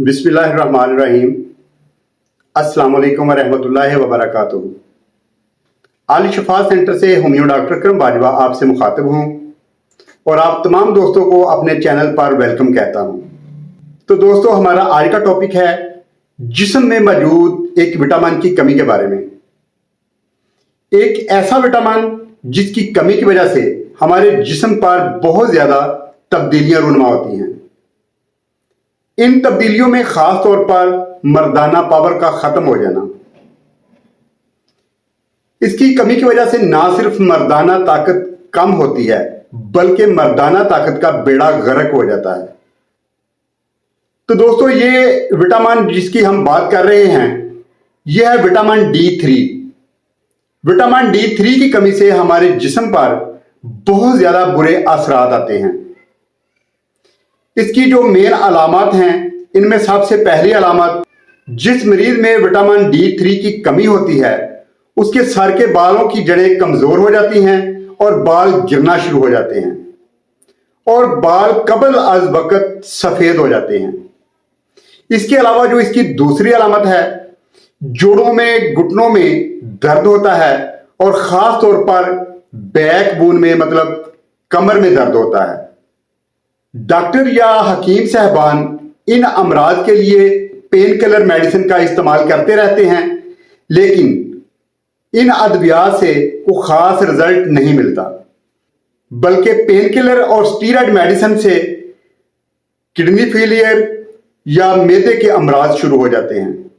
बिस्मिल्लाहिर्रहमानिर्रहीम। अस्सलाम वालेकुम वरहमतुल्लाहि वबरकातुहू। आल शिफा सेंटर से होम्यो डॉक्टर अकरम बाजवा आपसे मुखातिब हूँ और आप तमाम दोस्तों को अपने चैनल पर वेलकम कहता हूँ। तो दोस्तों, हमारा आज का टॉपिक है जिस्म में मौजूद एक विटामिन की कमी के बारे में। एक ऐसा विटामिन जिसकी कमी की वजह से हमारे जिस्म पर बहुत ज्यादा तब्दीलियां रूनुमा होती हैं। इन तब्दीलियों में खास तौर पर मर्दाना पावर का खत्म हो जाना। इसकी कमी की वजह से ना सिर्फ मर्दाना ताकत कम होती है बल्कि मर्दाना ताकत का बेड़ा गर्क हो जाता है। तो दोस्तों, ये विटामिन जिसकी हम बात कर रहे हैं यह है विटामिन D3। विटामिन D3 की कमी से हमारे जिस्म पर बहुत ज्यादा बुरे असरात आते हैं। इसकी जो मेन अलामत हैं, इनमें सबसे पहली अलामत, जिस मरीज में विटामिन D3 की कमी होती है उसके सर के बालों की जड़ें कमजोर हो जाती हैं और बाल गिरना शुरू हो जाते हैं और बाल कबल अज वक्त सफेद हो जाते हैं। इसके अलावा जो इसकी दूसरी अलामत है, जोड़ों में घुटनों में दर्द होता है और खास तौर पर बैक बोन में मतलब कमर में दर्द होता है। डॉक्टर या हकीम साहबान इन अमराज के लिए पेन किलर मेडिसिन का इस्तेमाल करते रहते हैं, लेकिन इन अद्वियात से कोई खास रिजल्ट नहीं मिलता, बल्कि पेन किलर और स्टीरॉयड मेडिसिन से किडनी फेलियर या मैदे के अमराज शुरू हो जाते हैं।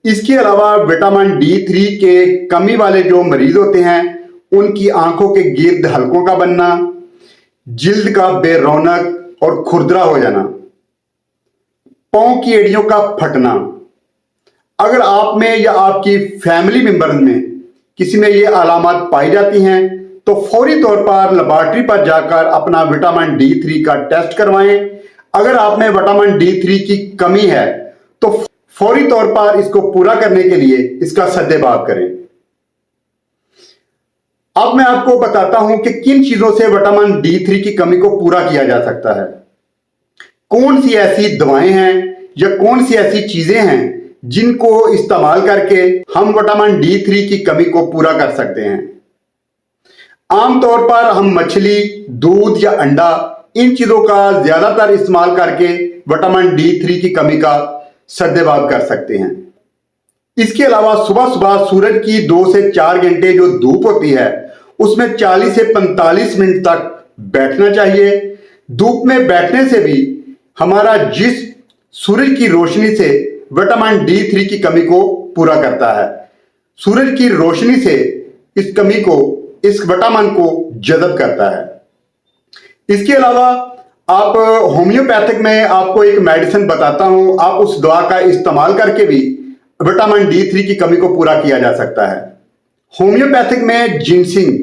इसके अलावा विटामिन D3 के कमी वाले जो मरीज होते हैं उनकी आंखों के गिर्द हलकों का बनना, जिल्द का बेरौनक और खुरदरा हो जाना, पांव की एड़ियों का फटना। अगर आप में या आपकी फैमिली मेंबर्स में किसी में ये अलामत पाई जाती हैं तो फौरी तौर पर लेबोरेटरी पर जाकर अपना विटामिन D3 का टेस्ट करवाएं। अगर आप में विटामिन D3 की कमी है तो फौरी तौर पर इसको पूरा करने के लिए इसका सद्देबाब करें। अब मैं आपको बताता हूं कि किन चीजों से विटामिन D3 की कमी को पूरा किया जा सकता है। कौन सी ऐसी दवाएं हैं या कौन सी ऐसी चीजें हैं जिनको इस्तेमाल करके हम विटामिन D3 की कमी को पूरा कर सकते हैं। आमतौर पर हम मछली, दूध या अंडा, इन चीजों का ज्यादातर इस्तेमाल करके विटामिन D3 की कमी का सद्देबाब कर सकते हैं। इसके अलावा सुबह सुबह सूरज की 2 से 4 घंटे जो धूप होती है उसमें 40 से 45 मिनट तक बैठना चाहिए। धूप में बैठने से भी हमारा जिस्म सूरज की रोशनी से विटामिन D3 की कमी को पूरा करता है। सूरज की रोशनी से इस कमी को, इस विटामिन को जज़ब करता है। इसके अलावा आप होम्योपैथिक में आपको एक मेडिसिन बताता हूं, आप उस दवा का इस्तेमाल करके भी विटामिन D3 की कमी को पूरा किया जा सकता है। होम्योपैथिक में जिनसिंग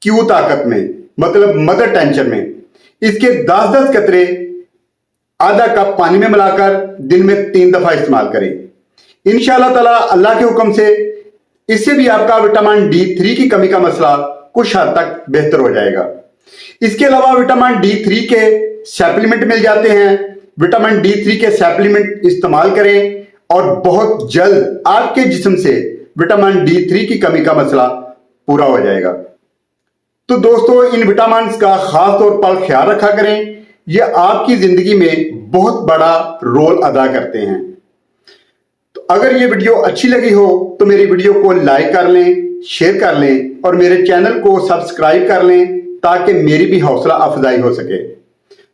क्यू ताकत में मतलब मदर टेंशन में इसके 10-10 कतरे आधा कप पानी में मिलाकर दिन में 3 दफा इस्तेमाल करें। इंशाअल्लाह ताला अल्लाह के हुक्म से इससे भी आपका विटामिन D3 की कमी का मसला कुछ हद तक बेहतर हो जाएगा। इसके अलावा विटामिन D3 के सप्लीमेंट मिल जाते हैं। विटामिन D3 के सप्लीमेंट इस्तेमाल करें और बहुत जल्द आपके जिस्म से विटामिन D3 की कमी का मसला पूरा हो जाएगा। तो दोस्तों, इन विटामिन का खास तौर पर ख्याल रखा करें, ये आपकी जिंदगी में बहुत बड़ा रोल अदा करते हैं। तो अगर ये वीडियो अच्छी लगी हो तो मेरी वीडियो को लाइक कर लें, शेयर कर लें और मेरे चैनल को सब्सक्राइब कर लें ताकि मेरी भी हौसला अफजाई हो सके।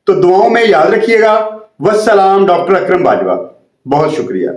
तो दुआओं में याद रखिएगा। वस्सलाम, डॉक्टर अकरम बाजवा। बहुत शुक्रिया।